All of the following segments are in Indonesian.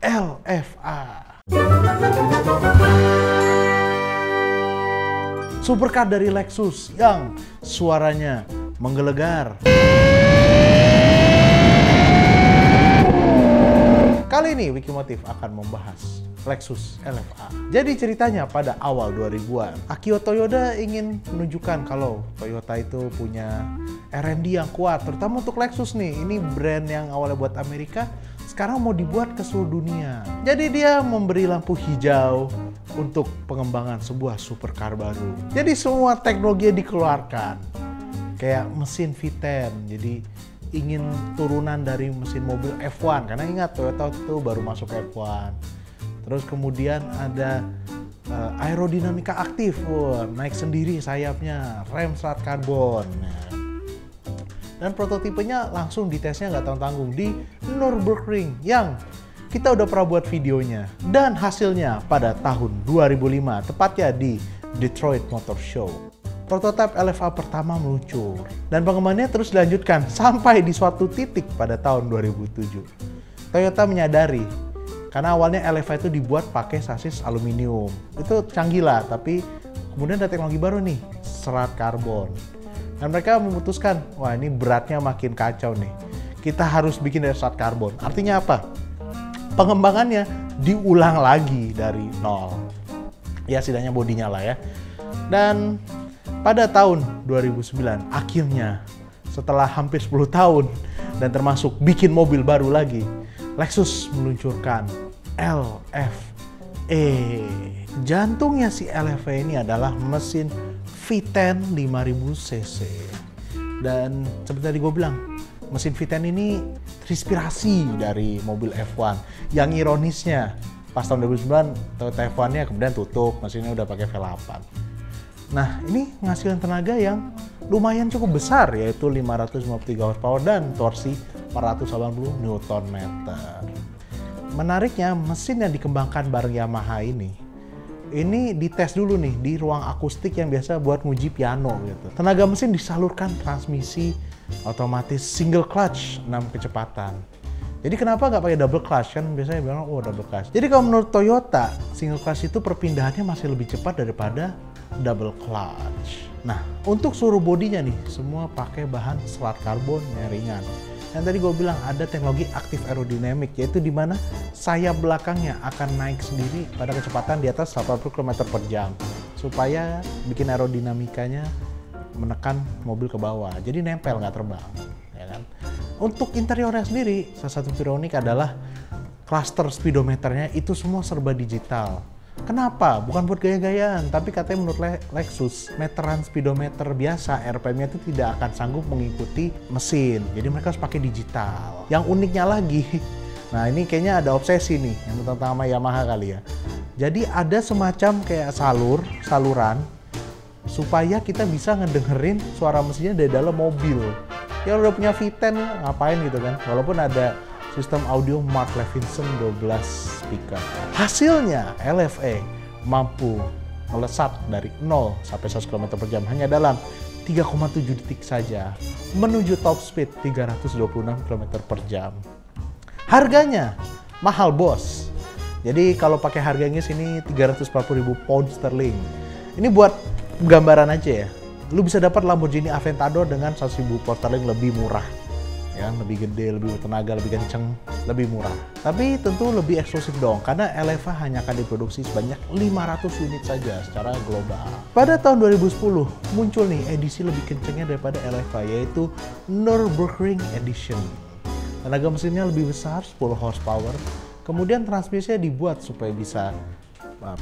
LFA. Supercar dari Lexus yang suaranya menggelegar. Kali ini Wikimotif akan membahas Lexus LFA. Jadi ceritanya pada awal 2000-an, Akio Toyoda ingin menunjukkan kalau Toyota itu punya R&D yang kuat, terutama untuk Lexus nih. Ini brand yang awalnya buat Amerika, sekarang mau dibuat ke seluruh dunia. Jadi dia memberi lampu hijau untuk pengembangan sebuah supercar baru. Jadi semua teknologi dikeluarkan. Kayak mesin V10, jadi ingin turunan dari mesin mobil F1. Karena ingat, Toyota itu baru masuk F1. Terus kemudian ada aerodinamika aktif, naik sendiri sayapnya, rem serat karbon. Dan prototipenya langsung ditesnya nggak tanggung-tanggung di Nürburgring yang kita udah pernah buat videonya. Dan hasilnya pada tahun 2005, tepatnya di Detroit Motor Show. Prototipe LFA pertama meluncur dan pengembangannya terus dilanjutkan sampai di suatu titik pada tahun 2007. Toyota menyadari karena awalnya LFA itu dibuat pakai sasis aluminium. Itu canggih lah, tapi kemudian ada teknologi baru nih, serat karbon. Dan mereka memutuskan, wah ini beratnya makin kacau nih. Kita harus bikin dari serat karbon. Artinya apa? Pengembangannya diulang lagi dari nol. Ya setidaknya bodinya lah ya. Dan pada tahun 2009, akhirnya setelah hampir 10 tahun dan termasuk bikin mobil baru lagi, Lexus meluncurkan LFA. Jantungnya si LFA ini adalah mesin V10 5000cc. Dan seperti tadi gue bilang, mesin V10 ini terinspirasi dari mobil F1. Yang ironisnya, pas tahun 2009 Toyota F1-nya kemudian tutup, mesinnya udah pakai V8. Nah, ini menghasilkan tenaga yang lumayan cukup besar, yaitu 553 horsepower dan torsi 480 Nm. Menariknya, mesin yang dikembangkan bareng Yamaha ini dites dulu nih di ruang akustik yang biasa buat nguji piano gitu. Tenaga mesin disalurkan transmisi otomatis single clutch 6 kecepatan. Jadi kenapa nggak pakai double clutch? Kan biasanya bilang, oh double clutch. Jadi kalau menurut Toyota, single clutch itu perpindahannya masih lebih cepat daripada double clutch. Nah, untuk seluruh bodinya nih, semua pakai bahan serat karbon yang ringan. Dan tadi gue bilang ada teknologi aktif aerodinamik, yaitu di mana sayap belakangnya akan naik sendiri pada kecepatan di atas 80 km per jam. Supaya bikin aerodinamikanya menekan mobil ke bawah. Jadi nempel, nggak terbang. Ya kan? Untuk interiornya sendiri, salah satu ironik adalah cluster speedometernya itu semua serba digital. Kenapa? Bukan buat gaya-gayaan, tapi katanya menurut Lexus, meteran speedometer biasa, RPM-nya itu tidak akan sanggup mengikuti mesin. Jadi mereka harus pakai digital. Yang uniknya lagi, nah ini kayaknya ada obsesi nih, yang tentang sama Yamaha kali ya. Jadi ada semacam kayak saluran, supaya kita bisa ngedengerin suara mesinnya dari dalam mobil. Ya udah punya V10, ngapain gitu kan? Walaupun ada sistem audio Mark Levinson 12 speaker. Hasilnya LFA mampu melesat dari 0 sampai 100 km per jam hanya dalam 3,7 detik saja, menuju top speed 326 km per jam. Harganya mahal bos. Jadi kalau pakai harganya sini 340.000 pound sterling. Ini buat gambaran aja ya. Lu bisa dapat Lamborghini Aventador dengan 100.000 pound sterling lebih murah. Ya, lebih gede, lebih bertenaga, lebih kenceng, lebih murah. Tapi tentu lebih eksklusif dong, karena LFA hanya akan diproduksi sebanyak 500 unit saja secara global. Pada tahun 2010, muncul nih edisi lebih kencengnya daripada LFA, yaitu Nürburgring Edition. Tenaga mesinnya lebih besar, 10 horsepower. Kemudian transmisinya dibuat supaya bisa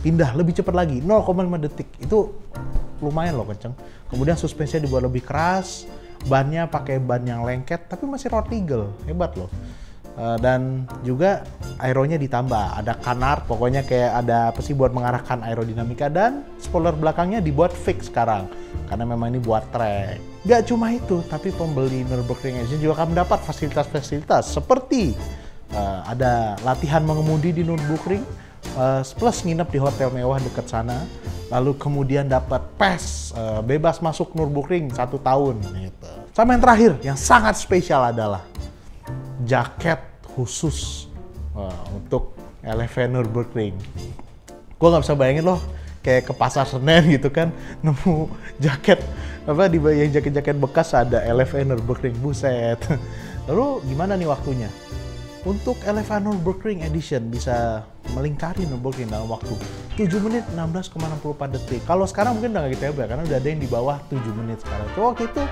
pindah lebih cepat lagi, 0,5 detik. Itu lumayan loh kenceng. Kemudian suspensinya dibuat lebih keras, bannya pakai ban yang lengket tapi masih road legal, hebat loh. Dan juga aeronya ditambah, ada canard, pokoknya kayak ada apa sih buat mengarahkan aerodinamika, dan spoiler belakangnya dibuat fix sekarang karena memang ini buat track. Gak cuma itu, tapi pembeli Nürburgring Edition juga akan mendapat fasilitas-fasilitas seperti ada latihan mengemudi di Nürburgring, plus nginep di hotel mewah dekat sana, lalu kemudian dapat pass bebas masuk Nürburgring 1 tahun gitu. Sama yang terakhir yang sangat spesial adalah jaket khusus untuk LFA Nürburgring. Gue nggak bisa bayangin loh, kayak ke pasar Senen gitu kan, nemu jaket apa di yang jaket-jaket bekas ada LFA Nürburgring, buset. Lalu gimana nih waktunya? Untuk LFA Nürburgring Edition bisa melingkari Nürburgring dalam waktu 7 menit 16,64 detik. Kalau sekarang mungkin udah nggak gitu ya, karena udah ada yang di bawah 7 menit sekarang. So, waktu itu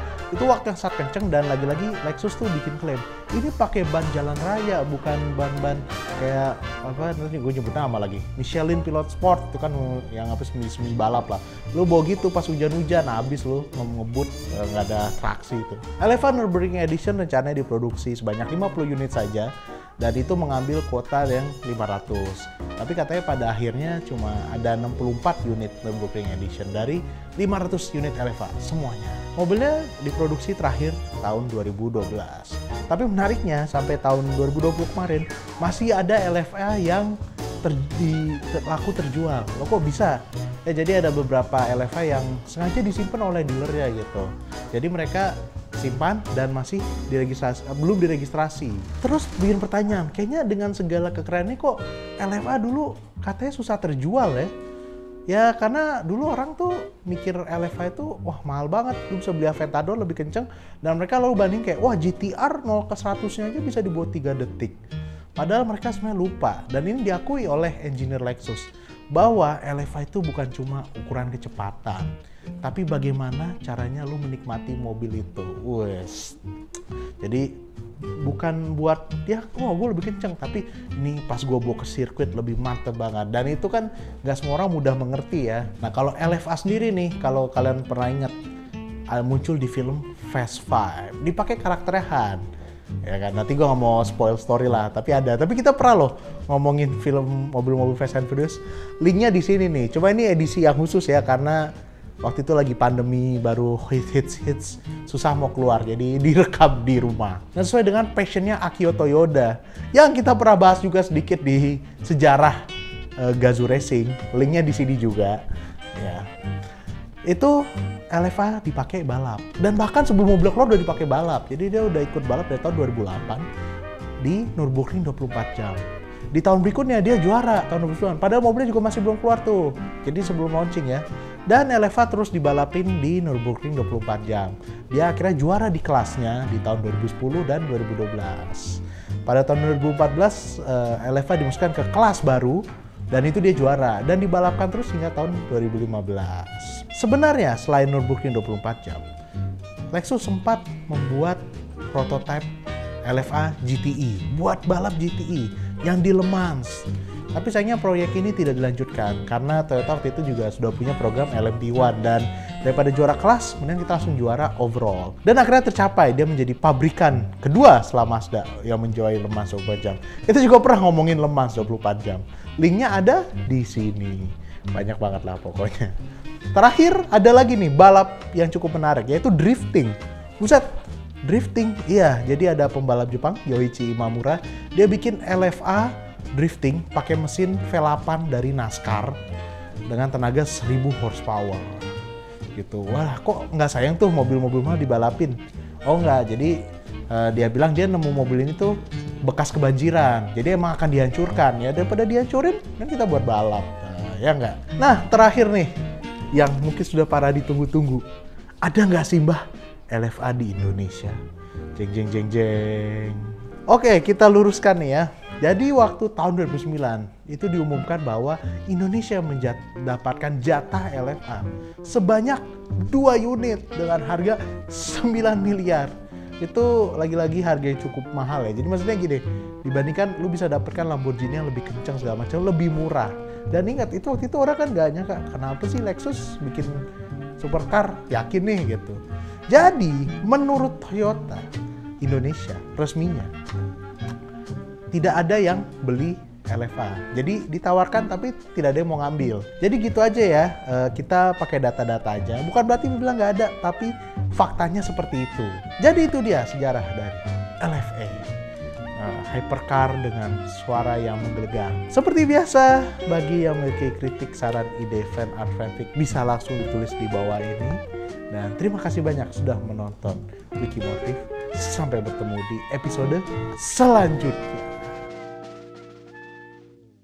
waktu yang sangat kenceng, dan lagi-lagi Lexus tuh bikin klaim ini pakai ban jalan raya, bukan ban-ban kayak apa nanti gue nyebut nama lagi, Michelin Pilot Sport itu kan yang apa semi balap lah. Lu bawa gitu pas hujan-hujan, habis lu ngebut nggak ada traksi itu. LFA Nürburgring Edition rencananya diproduksi sebanyak 50 unit saja, dan itu mengambil kuota yang 500. Tapi katanya pada akhirnya cuma ada 64 unit Nürburgring Edition dari 500 unit LFA semuanya. Mobilnya diproduksi terakhir tahun 2012. Tapi menariknya sampai tahun 2020 kemarin masih ada LFA yang laku terjual. Loh kok bisa? Ya jadi ada beberapa LFA yang sengaja disimpan oleh dealernya gitu. Jadi mereka simpan dan masih belum diregistrasi. Terus bikin pertanyaan, kayaknya dengan segala kekerannya kok LFA dulu katanya susah terjual ya? Ya karena dulu orang tuh mikir LFA itu wah mahal banget, lu bisa beli Aventador lebih kenceng, dan mereka lalu banding kayak wah GTR 0 ke 100-nya aja bisa dibuat 3 detik. Padahal mereka sebenarnya lupa, dan ini diakui oleh engineer Lexus bahwa LFA itu bukan cuma ukuran kecepatan, tapi bagaimana caranya lu menikmati mobil itu. Wes. Jadi bukan buat ya gue lebih kenceng, tapi ini pas gue bawa ke sirkuit lebih mantep banget, dan itu kan nggak semua orang mudah mengerti ya. Nah kalau LFA sendiri nih, kalau kalian pernah ingat muncul di film Fast 5, dipakai karakternya Han. Ya kan, nanti gue nggak mau spoil story lah, tapi ada. Tapi kita pernah loh ngomongin film mobil-mobil Fast and Furious. Linknya di sini nih. Coba ini edisi yang khusus ya, karena waktu itu lagi pandemi, baru hits susah mau keluar, jadi direkam di rumah. Nah sesuai dengan passionnya Akio Toyoda, yang kita pernah bahas juga sedikit di sejarah Gazoo Racing. Linknya di sini juga. Ya. Itu LFA dipakai balap, dan bahkan sebelum mobil keluar udah dipakai balap. Jadi dia udah ikut balap dari tahun 2008 di Nürburgring 24 jam. Di tahun berikutnya dia juara tahun 2009, padahal mobilnya juga masih belum keluar tuh. Jadi sebelum launching ya. Dan LFA terus dibalapin di Nürburgring 24 jam. Dia akhirnya juara di kelasnya di tahun 2010 dan 2012. Pada tahun 2014 LFA dimasukkan ke kelas baru, dan itu dia juara dan dibalapkan terus hingga tahun 2015. Sebenarnya selain Nürburgring 24 jam, Lexus sempat membuat prototipe LFA GTE buat balap GTE yang di Le Mans. Tapi sayangnya proyek ini tidak dilanjutkan karena Toyota waktu itu juga sudah punya program LMP1, dan daripada juara kelas, kemudian kita langsung juara overall. Dan akhirnya tercapai, dia menjadi pabrikan kedua setelah Mazda yang menjuarai Le Mans 24 jam. Kita juga pernah ngomongin Le Mans 24 jam. Linknya ada di sini. Banyak banget lah pokoknya. Terakhir ada lagi nih balap yang cukup menarik, yaitu drifting. Buset, drifting? Iya, jadi ada pembalap Jepang, Yoichi Imamura. Dia bikin LFA drifting pakai mesin V8 dari NASCAR dengan tenaga 1000 horsepower. Gitu. Wah, kok nggak sayang tuh mobil-mobil mah dibalapin? Oh nggak, jadi dia bilang dia nemu mobil ini tuh bekas kebanjiran, jadi emang akan dihancurkan ya, daripada dihancurin kan kita buat balap. Ya nggak? Nah terakhir nih, yang mungkin sudah para ditunggu-tunggu, ada nggak sih Mbah LFA di Indonesia? Jeng jeng jeng jeng. Oke, kita luruskan nih ya. Jadi waktu tahun 2009 itu diumumkan bahwa Indonesia mendapatkan jatah LFA sebanyak 2 unit dengan harga 9 miliar. Itu lagi-lagi harga yang cukup mahal ya. Jadi maksudnya gini, dibandingkan lu bisa dapatkan Lamborghini yang lebih kencang segala macam, lebih murah. Dan ingat, itu waktu itu orang kan gak nyangka, kenapa sih Lexus bikin supercar, yakin nih gitu. Jadi menurut Toyota Indonesia resminya tidak ada yang beli LFA. Jadi ditawarkan tapi tidak ada yang mau ngambil. Jadi gitu aja ya, kita pakai data-data aja. Bukan berarti bilang nggak ada, tapi faktanya seperti itu. Jadi itu dia sejarah dari LFA. Hypercar dengan suara yang menggelegar. Seperti biasa, bagi yang memiliki kritik, saran, ide, fan art, fanfic, bisa langsung ditulis di bawah ini. Dan terima kasih banyak sudah menonton Wikimotif. Sampai bertemu di episode selanjutnya.